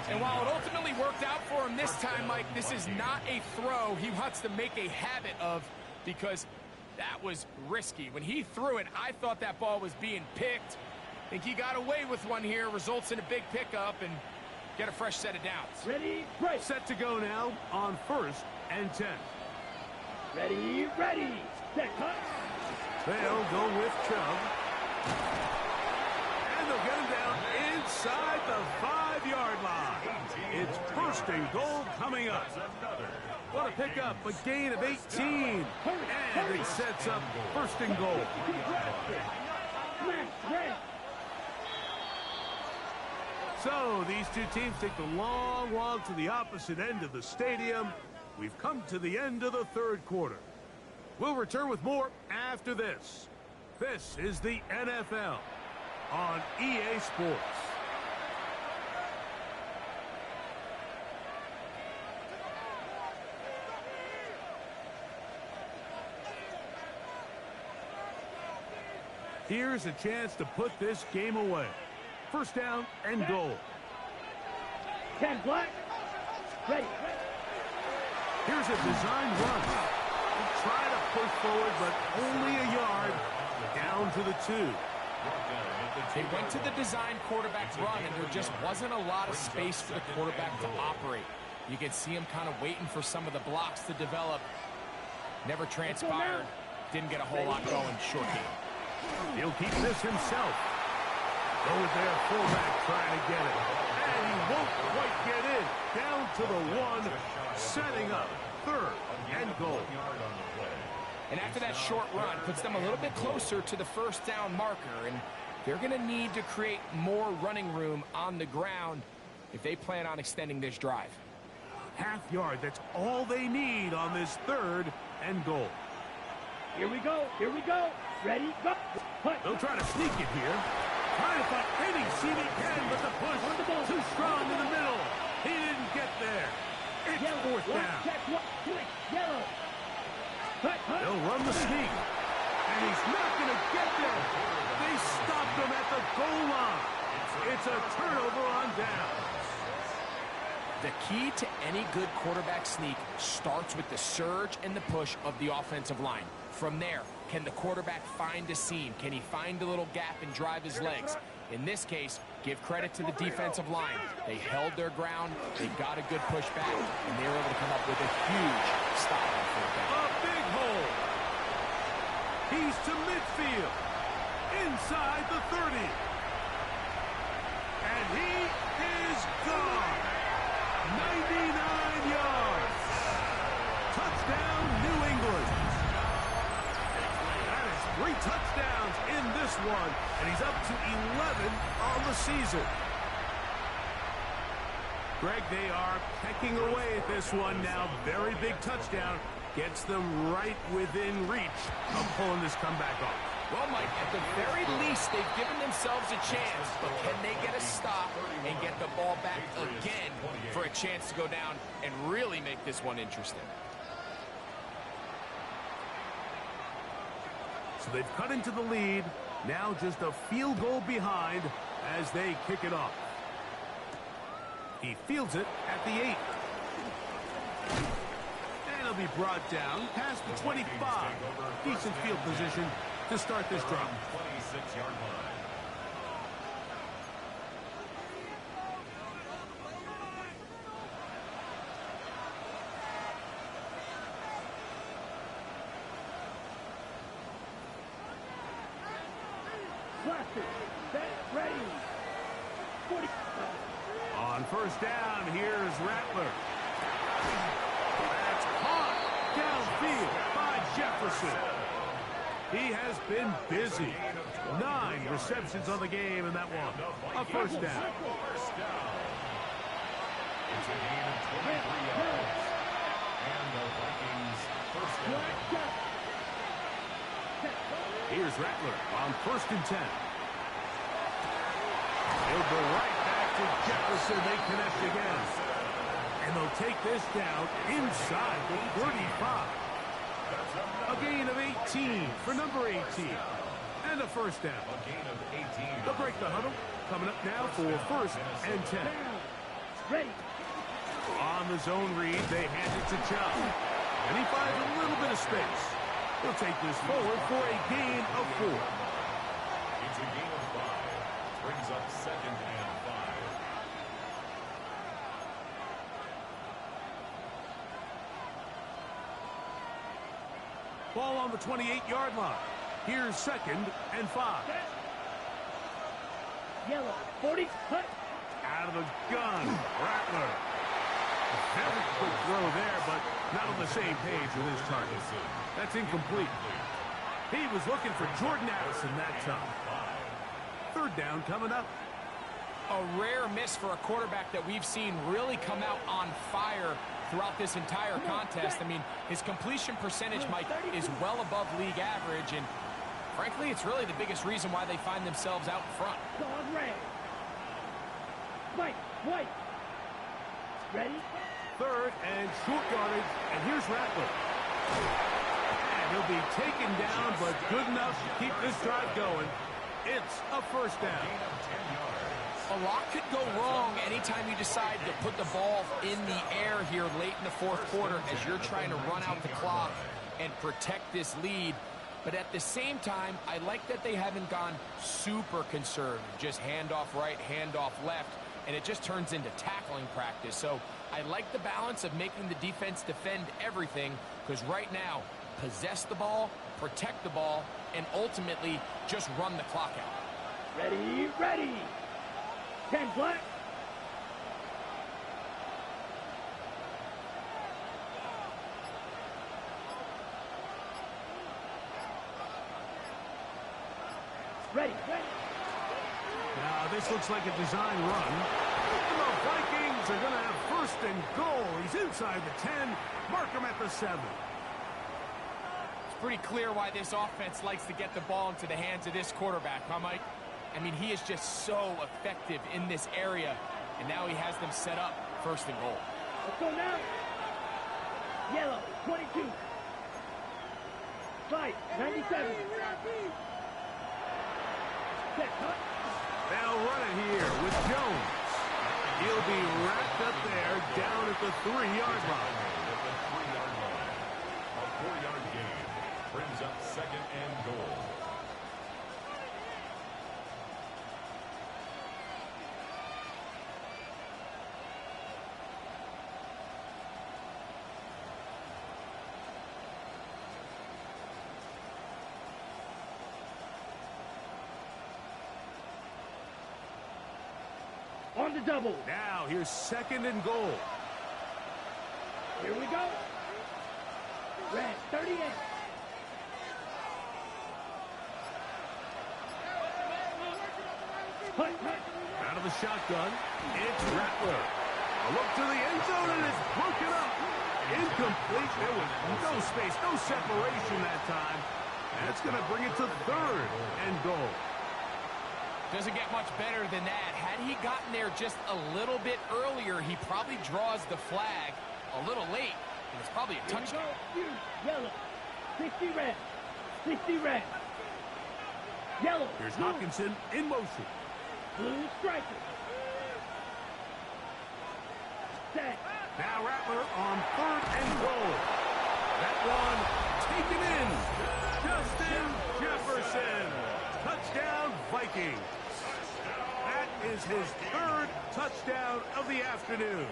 And while it ultimately worked out for him this time, Mike, this is not a throw he wants to make a habit of, because that was risky. When he threw it, I thought that ball was being picked. I think he got away with one here, results in a big pickup, and get a fresh set of downs. Ready, break. Set to go now on 1st and 10. Ready, ready. Set, cut. They'll go with Chubb. And they'll get him down inside the 5-yard line. It's 1st and goal coming up. What a pickup, a gain of 18. And it sets up 1st and goal. Smash, red. So these two teams take the long walk to the opposite end of the stadium. We've come to the end of the 3rd quarter. We'll return with more after this. This is the NFL on EA Sports. Here's a chance to put this game away. 1st down and goal. 10 black. Ready. Here's a design run. Try to push forward, but only a yard. Down to the 2. They went to the design quarterback run, and there just wasn't a lot of space for the quarterback to operate. You could see him kind of waiting for some of the blocks to develop. Never transpired. Didn't get a whole lot going. Short game. He'll keep this himself. Go with their fullback trying to get it. And he won't quite get in. Down to the 1, setting up 3rd and goal. And after that short run, puts them a little bit closer to the 1st down marker. And they're going to need to create more running room on the ground if they plan on extending this drive. Half yard, that's all they need on this 3rd and goal. Here we go. Here we go. Ready, go. Push. They'll try to sneak it here. Trying to find any seam he can, but the push too strong in the middle. He didn't get there. It's Yellow. 4th down. Check, switch, yellow. Cut, cut. They'll run the sneak. And he's not going to get there. They stopped him at the goal line. It's a turnover on down. The key to any good quarterback sneak starts with the surge and the push of the offensive line. From there, can the quarterback find a seam? Can he find a little gap and drive his legs? In this case, give credit to the defensive line. They held their ground, they got a good push back, and they were able to come up with a huge stop on 4th down. A big hole. He's to midfield. Inside the 30. And he is gone. 99 yards. Touchdown, New England. That is 3 touchdowns in this one, and he's up to 11 on the season. Greg, they are pecking away at this one now. Very big touchdown. Gets them right within reach of pulling this comeback off. Well, Mike, at the very least, they've given themselves a chance, but can they get a stop and get the ball back again for a a chance to go down and really make this one interesting. So they've cut into the lead. Now just a field goal behind as they kick it off. He fields it at the 8. And he'll be brought down past the 25. Decent field position to start this drive. 26-yard line. On first down, here's Rattler. That's caught downfield by Jefferson. He has been busy. 9 receptions on the game in that one. A first down. It's a gain of 23 yards. And the Vikings first down. Here's Rattler on first and 10. He'll go right back to Jefferson. They connect again. And they'll take this down inside the 35. A gain of 18 for number 18. And a first down. A gain of 18. They'll break the huddle. Coming up now for first and 10. Ready. On the zone read, they hand it to Chubb. And he finds a little bit of space. He'll take this forward for a gain of 4. It's a gain of 5. Brings up second and 5. Ball on the 28-yard line. Here's second and 5. Yellow. 40. Cut. Out of the gun. Rattler. Very quick throw there, but not on the same page with his target. That's incomplete. He was looking for Jordan Addison that time. Third down coming up. A rare miss for a quarterback that we've seen really come out on fire throughout this entire contest. I mean, his completion percentage, Mike, is well above league average, and frankly, it's really the biggest reason why they find themselves out front. Dog red. Mike, White. Ready? Third and short yardage, and here's Rattler. And he'll be taken down, but good enough to keep this drive going. It's a first down. A lot could go wrong anytime you decide to put the ball in the air here late in the fourth quarter as you're trying to run out the clock and protect this lead. But at the same time, I like that they haven't gone super conservative, just handoff right, handoff left, and it just turns into tackling practice. So I like the balance of making the defense defend everything, because right now, possess the ball, protect the ball, and ultimately just run the clock out. Ready, ready. 10 black. Ready, ready. Now, this looks like a design run. And the Vikings are going to have first and goal. He's inside the 10. Mark him at the 7. It's pretty clear why this offense likes to get the ball into the hands of this quarterback, huh, Mike? I mean, he is just so effective in this area, and now he has them set up first and goal. Let's go now. Yellow, 22. 5, 97. Set, cut. They'll run it here with Jones. He'll be wrapped up there down at the 3-yard line. A 4-yard gain brings up second and goal. On the double. Now, here's second and goal. Here we go. Red, 38. Hut, hut. Out of the shotgun, it's Rattler. A look to the end zone, and it's broken up. Incomplete. There was no space, no separation that time. That's going to bring it to third and goal. Doesn't get much better than that. Had he gotten there just a little bit earlier, he probably draws the flag a little late, and it's probably a touchdown. Yellow. 60 red. 60 red. Yellow. Here's Hawkinson in motion. Blue striker. Set. Now Rattler on 3rd and goal. That one taken in. Justin Jefferson. Touchdown Vikings. That is his 3rd touchdown of the afternoon.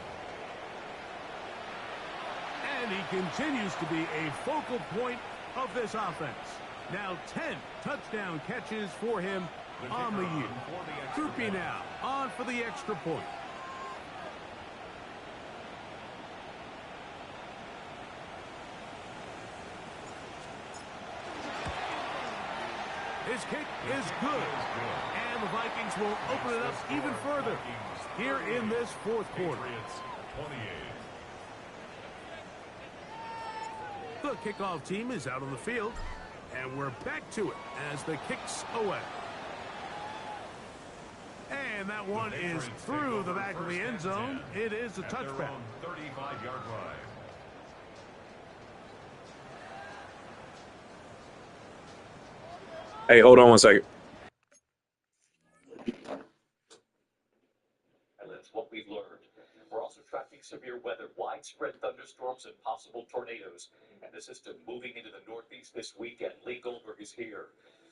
And he continues to be a focal point of this offense. Now 10 touchdown catches for him on the year. Krupe now on for the extra point. His kick is good. And the Vikings will open it up even further here in this 4th quarter. The kickoff team is out on the field, and we're back to it as the kick's away. And that one is through the back of the end zone. It is a touchback. 35-yard line. Hey, hold on one second. And that's what we've learned. We're also tracking severe weather, widespread thunderstorms, and possible tornadoes. And the system moving into the Northeast this weekend. Lee Goldberg is here.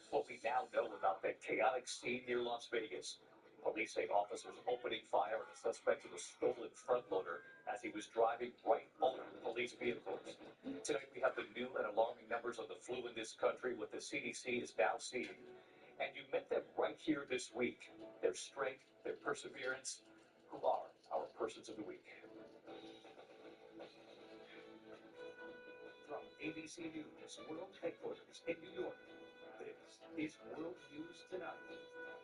What we now know about that chaotic scene near Las Vegas. Police say officers opening fire on a suspect with a stolen front loader as he was driving right over the police vehicles. Tonight we have the new and alarming numbers on the flu in this country, what the CDC is now seeing. And you met them right here this week. Their strength, their perseverance. Who are our persons of the week? From ABC News World Headquarters in New York, this is World News Tonight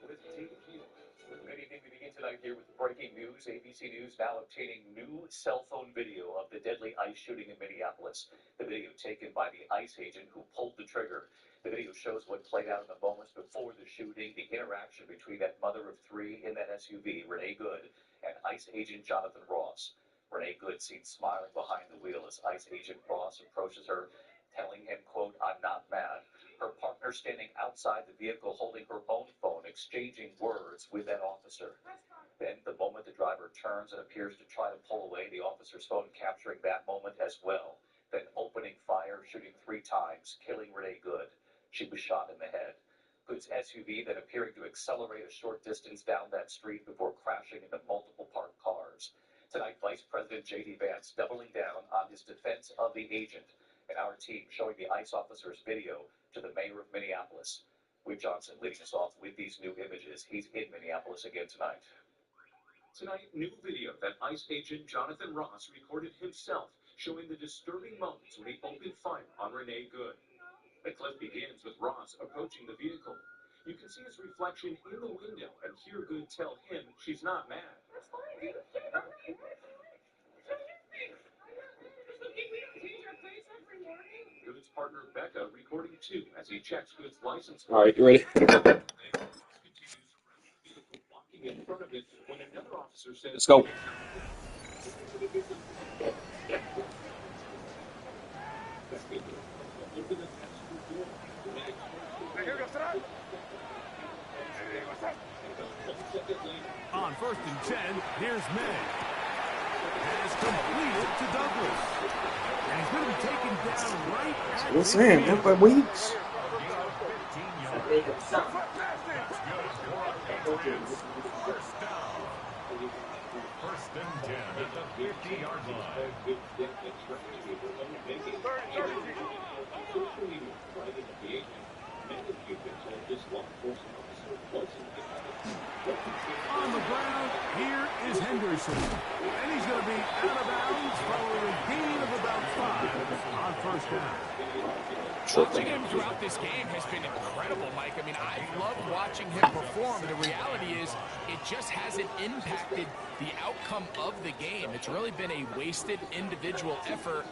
with David Muir. Good evening. We begin tonight here with breaking news. ABC News now obtaining new cell phone video of the deadly ICE shooting in Minneapolis. The video taken by the ICE agent who pulled the trigger. The video shows what played out in the moments before the shooting, the interaction between that mother of 3 in that SUV, Renee Good, and ICE agent Jonathan Ross. Renee Good seen smiling behind the wheel as ICE agent Ross approaches her, telling him, quote, "I'm not mad." Her partner standing outside the vehicle holding her own phone, exchanging words with that officer. Then, the moment the driver turns and appears to try to pull away, the officer's phone capturing that moment as well. Then opening fire, shooting 3 times, killing Renee Good. She was shot in the head. Good's SUV then appearing to accelerate a short distance down that street before crashing into multiple parked cars. Tonight, Vice President J.D. Vance doubling down on his defense of the agent. And our team showing the ICE officer's video to the mayor of Minneapolis. Whit Johnson leading us off with these new images. He's in Minneapolis again tonight. Tonight, new video that ICE agent Jonathan Ross recorded himself, showing the disturbing moments when he opened fire on Renee Good. The clip begins with Ross approaching the vehicle. You can see his reflection in the window and hear Good tell him she's not mad. That's fine, dude. Good's partner Becca recording too as he checks Good's license. All right, you ready? Walking in front of it when another officer says, Let's go. On 1st and 10, here's May. Has completed to Douglas. And he's going to be taken down right at What's saying? Them for weeks. First and 10 at the 50-yard line. On the ground, here is Henderson. And he's going to be out of bounds following a gain of about 5 on 1st down. Watching him throughout this game has been incredible, Mike. I mean, I've loved watching him perform. The reality is it just hasn't impacted the outcome of the game. It's really been a wasted individual effort.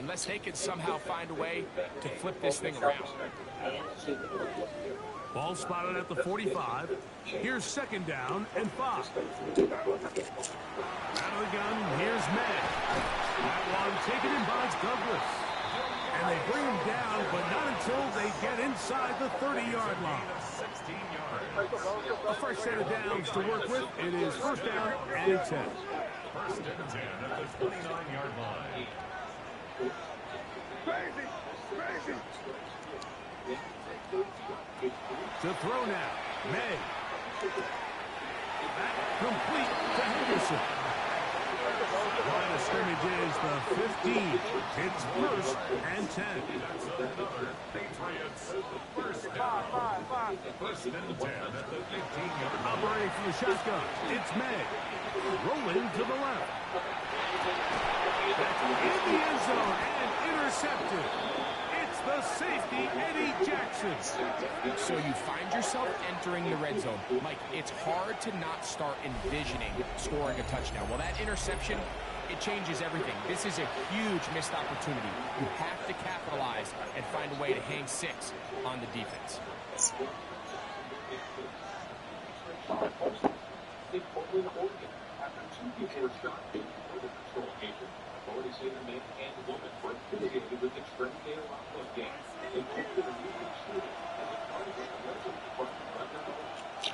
unless they can somehow find a way to flip this thing around. Ball spotted at the 45. Here's second down and 5. Out of the gun, here's May. That one taken in by Douglas. And they bring him down, but not until they get inside the 30-yard line. A fresh set of downs to work with. It is first down and 10. First and 10 at the 29-yard line. To throw now, May. Back complete to Henderson. Line of scrimmage is the 15. It's first and 10. That's another Patriots first down. First and 10 at the 15-yard line. Operating from the shotgun, it's May. Rolling to the left. That's in the end zone and intercepted. It's the safety, Eddie Jackson. So you find yourself entering the red zone. Mike, it's hard to not start envisioning scoring a touchdown. Well, that interception, it changes everything. This is a huge missed opportunity. You have to capitalize and find a way to hang 6 on the defense.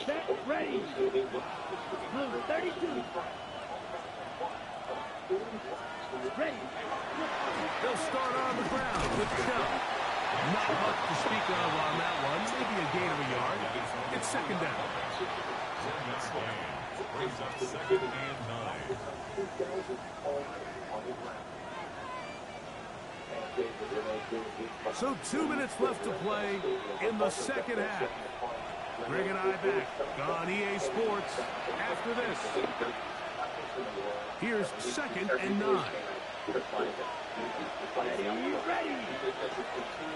Set, ready. Blue, 32. Ready. They'll start on the ground with Chubb. Not much to speak of on that one. Maybe a gain of a yard. It's second down. Brings up second and 9. So 2 minutes left to play in the second half. Greg and I back on EA Sports after this. Here's second and 9. Ready.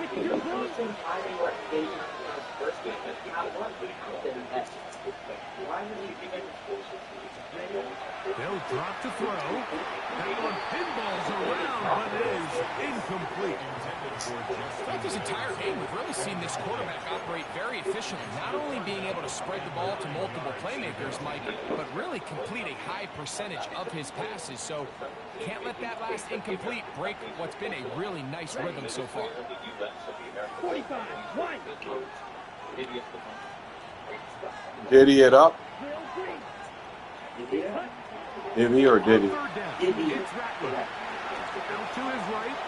52 blue. They'll drop to throw. That one pinballs around, but is incomplete. Throughout this entire game, we've really seen this quarterback operate very efficiently, not only being able to spread the ball to multiple playmakers, Mike, but really complete a high percentage of his passes. So can't let that last incomplete break what's been a really nice rhythm so far. 45. 1. Diddy it up. Bill Green. Diddy or Diddy? Third down. It's Rattler. Out to his right.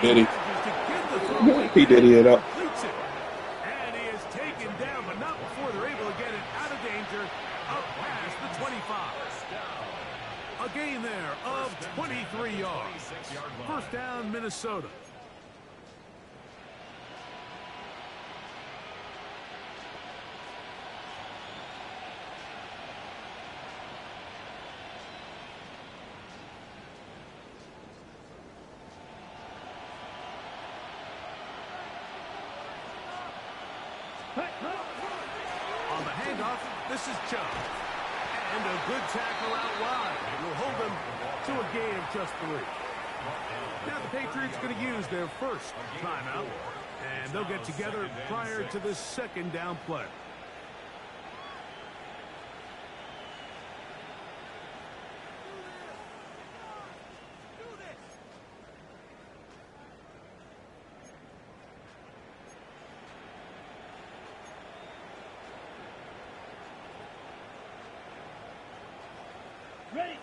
Diddy. Manages to get the throw. He diddy it up. Completes it. And he is taken down, but not before they're able to get it out of danger, up past the 25. A gain there of 23 yards. First down, Minnesota. On the handoff, this is Chubb. And a good tackle out wide. It will hold them to a gain of just 3. Now the Patriots going to use their first timeout. And they'll get together prior to this second down play. Ready.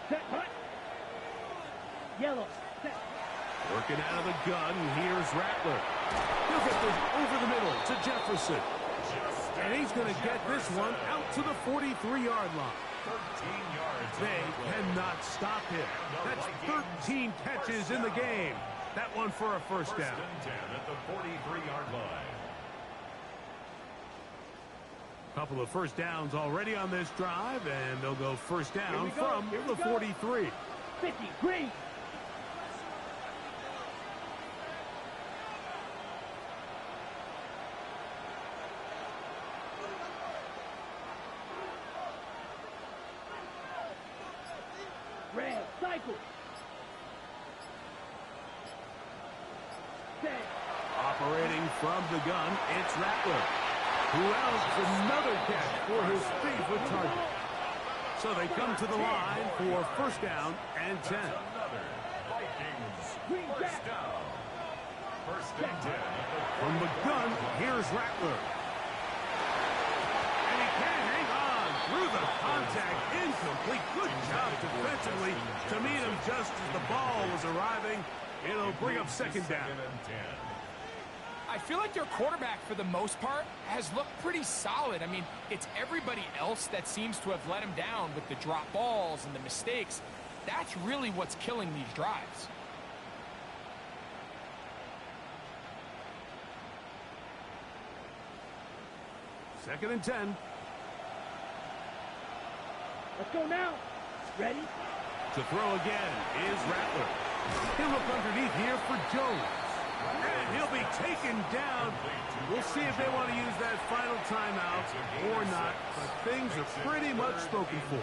Set, hut. Yellow. Set. Working out of the gun, here's Rattler. He'll get this over the middle to Jefferson. And he's going to get this one out to the 43-yard line. 13 yards. They cannot stop him. That's 13 catches in the game. That one for a first down. First and 10 at the 43-yard line. Couple of first downs already on this drive, and they'll go first down from the 43. 50. Green. tackle. Set. Operating from the gun, it's Rattler. Who else? Another catch for his favorite target. So they come to the line for first down and 10. Another Vikings first down. First and 10. From the gun, here's Rattler. And he can't hang on through the contact. Incomplete. Good job defensively to meet him just as the ball was arriving. It'll bring up second down. Second and 10. I feel like their quarterback, for the most part, has looked pretty solid. I mean, it's everybody else that seems to have let him down with the drop balls and the mistakes. That's really what's killing these drives. Second and 10. Let's go now. Ready? To throw again is Rattler. He'll look underneath here for Jones. And he'll be taken down. We'll see if they want to use that final timeout or not. But things are pretty much spoken for.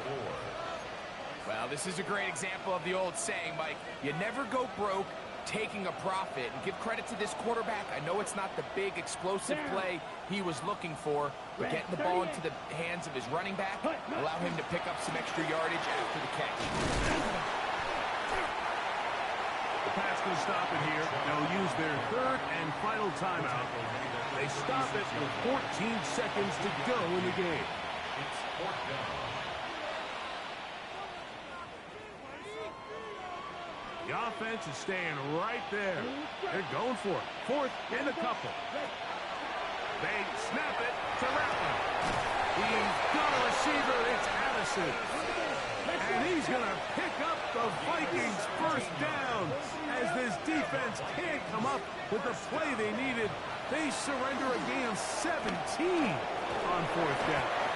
Well, this is a great example of the old saying, Mike. You never go broke taking a profit. And give credit to this quarterback. I know it's not the big explosive play he was looking for, but getting the ball into the hands of his running back, allow him to pick up some extra yardage after the catch. The Pats can stop it here. They'll use their third and final timeout. They stop it with 14 seconds to go in the game. It's fourth down. The offense is staying right there. They're going for it. Fourth and a couple. They snap it to Rattler. He's got a receiver. It's Addison. And he's going to pick up the Vikings first down as this defense can't come up with the play they needed. They surrender a gain of 17 on fourth down.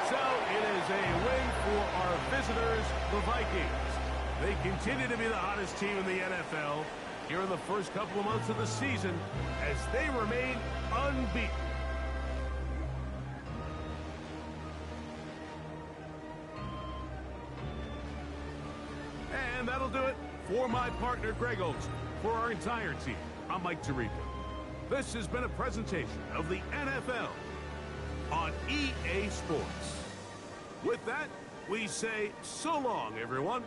So it is a win for our visitors, the Vikings. They continue to be the hottest team in the NFL here in the first couple of months of the season as they remain unbeaten. And that'll do it for my partner, Greg Olson. For our entire team, I'm Mike Tirico. This has been a presentation of the NFL on EA Sports. With that, we say so long, everyone.